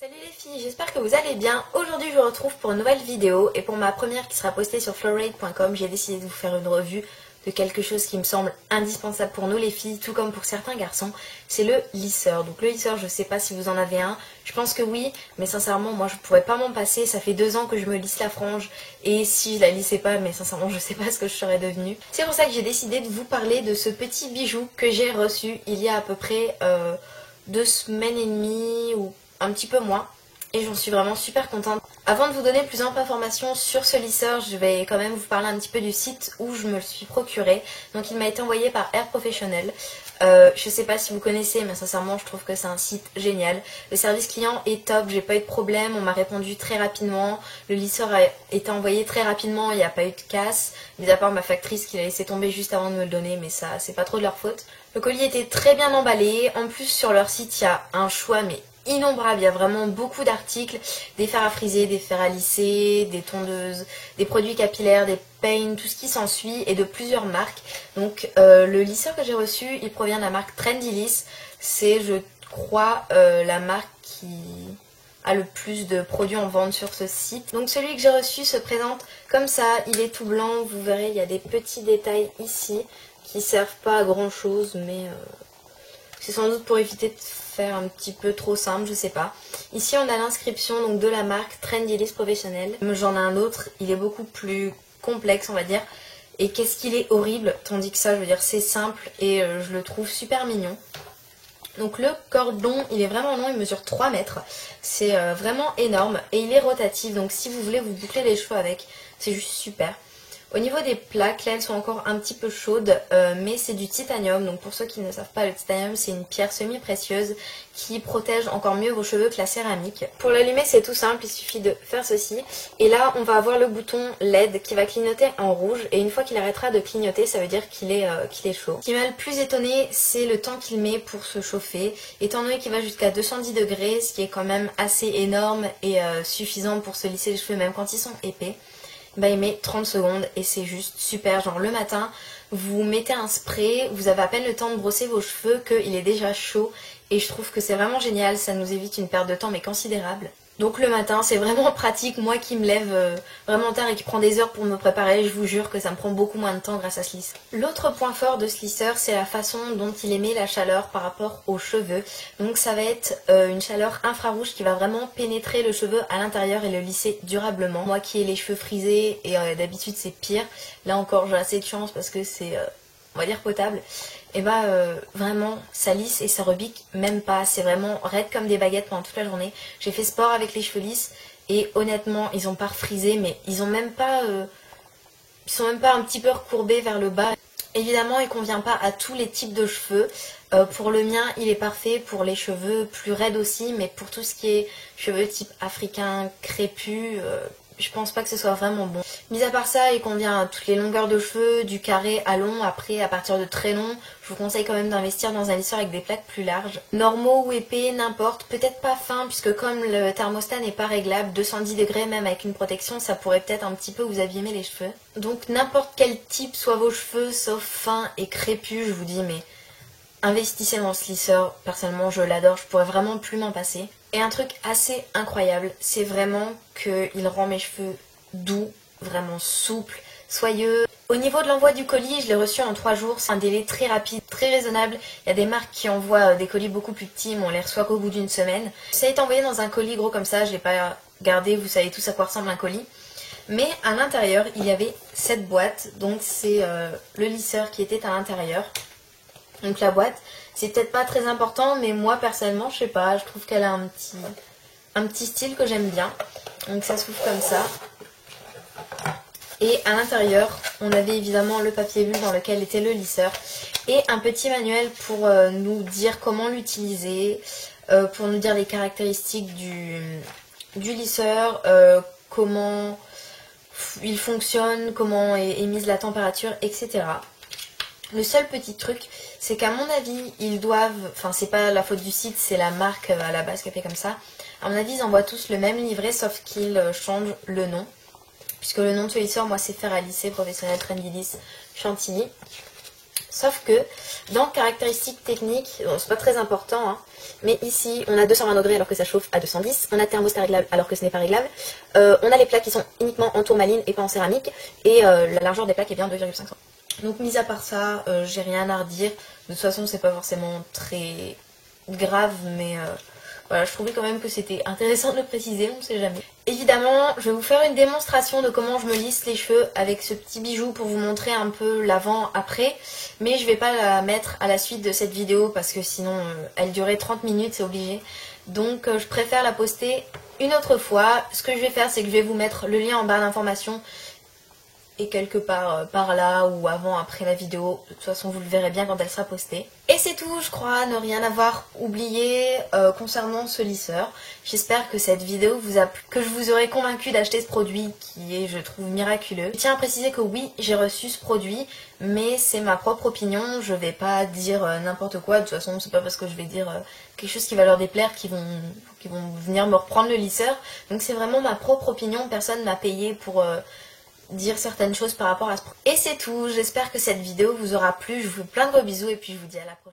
Salut les filles, j'espère que vous allez bien. Aujourd'hui je vous retrouve pour une nouvelle vidéo et pour ma première qui sera postée sur florate.com, j'ai décidé de vous faire une revue de quelque chose qui me semble indispensable pour nous les filles, tout comme pour certains garçons, c'est le lisseur. Donc le lisseur, je sais pas si vous en avez un, je pense que oui, mais sincèrement moi je pourrais pas m'en passer, ça fait 2 ans que je me lisse la frange et si je la lissais pas, mais sincèrement je sais pas ce que je serais devenue. C'est pour ça que j'ai décidé de vous parler de ce petit bijou que j'ai reçu il y a à peu près 2 semaines et demie ou un petit peu moins et j'en suis vraiment super contente. Avant de vous donner plus d'informations sur ce lisseur, je vais quand même vous parler un petit peu du site où je me le suis procuré. Donc il m'a été envoyé par Air Professionnel. Je sais pas si vous connaissez, mais sincèrement je trouve que c'est un site génial. Le service client est top, j'ai pas eu de problème, on m'a répondu très rapidement. Le lisseur a été envoyé très rapidement, il n'y a pas eu de casse. Mis à part ma factrice qui l'a laissé tomber juste avant de me le donner, mais ça c'est pas trop de leur faute. Le colis était très bien emballé, en plus sur leur site il y a un choix mais innombrable, il y a vraiment beaucoup d'articles, des fers à friser, des fers à lisser, des tondeuses, des produits capillaires, des peignes, tout ce qui s'ensuit et de plusieurs marques. Donc le lisseur que j'ai reçu, il provient de la marque Trendyliss, c'est je crois la marque qui a le plus de produits en vente sur ce site. Donc celui que j'ai reçu se présente comme ça, il est tout blanc, vous verrez il y a des petits détails ici qui servent pas à grand chose mais c'est sans doute pour éviter de faire un petit peu trop simple, je sais pas. Ici on a l'inscription donc de la marque Trendyliss Professionnel. J'en ai un autre, il est beaucoup plus complexe on va dire. Et qu'est-ce qu'il est horrible, tandis que ça je veux dire c'est simple et je le trouve super mignon. Donc le cordon il est vraiment long, il mesure 3 mètres. C'est vraiment énorme et il est rotatif donc si vous voulez vous boucler les cheveux avec, c'est juste super. Au niveau des plaques, là elles sont encore un petit peu chaudes, mais c'est du titanium. Donc pour ceux qui ne savent pas, le titanium c'est une pierre semi-précieuse qui protège encore mieux vos cheveux que la céramique. Pour l'allumer c'est tout simple, il suffit de faire ceci. Et là on va avoir le bouton LED qui va clignoter en rouge. Et une fois qu'il arrêtera de clignoter, ça veut dire qu'il est chaud. Ce qui m'a le plus étonné, c'est le temps qu'il met pour se chauffer. Étant donné qu'il va jusqu'à 210 degrés, ce qui est quand même assez énorme et suffisant pour se lisser les cheveux même quand ils sont épais. Bah il met 30 secondes et c'est juste super. Genre le matin vous mettez un spray, vous avez à peine le temps de brosser vos cheveux qu'il est déjà chaud et je trouve que c'est vraiment génial, ça nous évite une perte de temps mais considérable. Donc le matin c'est vraiment pratique, moi qui me lève vraiment tard et qui prend des heures pour me préparer, je vous jure que ça me prend beaucoup moins de temps grâce à ce lisseur. L'autre point fort de ce lisseur c'est la façon dont il émet la chaleur par rapport aux cheveux. Donc ça va être une chaleur infrarouge qui va vraiment pénétrer le cheveu à l'intérieur et le lisser durablement. Moi qui ai les cheveux frisés et d'habitude c'est pire, là encore j'ai assez de chance parce que c'est on va dire potable. Et bah vraiment ça lisse et ça rebique même pas, c'est vraiment raide comme des baguettes pendant toute la journée. J'ai fait sport avec les cheveux lisses et honnêtement ils ont pas refrisé mais ils ont même pas ils sont même pas un petit peu recourbés vers le bas. Évidemment il convient pas à tous les types de cheveux. Pour le mien il est parfait pour les cheveux plus raides aussi, mais pour tout ce qui est cheveux type africain, crépus, je pense pas que ce soit vraiment bon. Mis à part ça, il convient à toutes les longueurs de cheveux, du carré à long. Après, à partir de très long, je vous conseille quand même d'investir dans un lisseur avec des plaques plus larges. Normaux ou épais, n'importe. Peut-être pas fin, puisque comme le thermostat n'est pas réglable, 210 degrés même avec une protection, ça pourrait peut-être un petit peu vous abîmer les cheveux. Donc n'importe quel type soient vos cheveux, sauf fins et crépus, je vous dis, mais investissez dans ce lisseur. Personnellement, je l'adore, je pourrais vraiment plus m'en passer. Et un truc assez incroyable, c'est vraiment qu'il rend mes cheveux doux, vraiment souples, soyeux. Au niveau de l'envoi du colis, je l'ai reçu en 3 jours, c'est un délai très rapide, très raisonnable. Il y a des marques qui envoient des colis beaucoup plus petits, mais on les reçoit qu'au bout d'une semaine. Ça a été envoyé dans un colis gros comme ça, je l'ai pas gardé, vous savez tous à quoi ressemble un colis. Mais à l'intérieur, il y avait cette boîte, donc c'est le lisseur qui était à l'intérieur. Donc la boîte, c'est peut-être pas très important, mais moi personnellement, je sais pas, je trouve qu'elle a un petit style que j'aime bien. Donc ça s'ouvre comme ça. Et à l'intérieur, on avait évidemment le papier bulle dans lequel était le lisseur. Et un petit manuel pour nous dire comment l'utiliser, pour nous dire les caractéristiques du lisseur, comment il fonctionne, comment est mise la température, etc. Le seul petit truc, c'est qu'à mon avis, ils doivent... Enfin, c'est pas la faute du site, c'est la marque à la base qui a fait comme ça. À mon avis, ils envoient tous le même livret, sauf qu'ils changent le nom. Puisque le nom de ce lisseur, moi, c'est Fer à lisser, Professionnel Trendyliss Chantilly. Sauf que dans caractéristiques techniques, bon, c'est pas très important, hein, mais ici on a 220 degrés alors que ça chauffe à 210, on a thermostat réglable alors que ce n'est pas réglable, on a les plaques qui sont uniquement en tourmaline et pas en céramique, et la largeur des plaques est bien 2,5 cm. Donc mis à part ça, j'ai rien à redire. De toute façon c'est pas forcément très grave, mais voilà, je trouvais quand même que c'était intéressant de le préciser, on ne sait jamais. Évidemment, je vais vous faire une démonstration de comment je me lisse les cheveux avec ce petit bijou pour vous montrer un peu l'avant-après. Mais je vais pas la mettre à la suite de cette vidéo parce que sinon elle durait 30 minutes, c'est obligé. Donc je préfère la poster une autre fois. Ce que je vais faire, c'est que je vais vous mettre le lien en barre d'informations et quelque part par là ou avant après la vidéo. De toute façon vous le verrez bien quand elle sera postée. Et c'est tout, je crois ne rien avoir oublié concernant ce lisseur. J'espère que cette vidéo vous a plu, que je vous aurai convaincu d'acheter ce produit qui est, je trouve, miraculeux. Je tiens à préciser que oui, j'ai reçu ce produit, mais c'est ma propre opinion. Je vais pas dire n'importe quoi. De toute façon c'est pas parce que je vais dire quelque chose qui va leur déplaire qu'ils vont venir me reprendre le lisseur. Donc c'est vraiment ma propre opinion, personne m'a payé pour dire certaines choses par rapport à ce produit. Et c'est tout, j'espère que cette vidéo vous aura plu, je vous fais plein de gros bisous et puis je vous dis à la prochaine.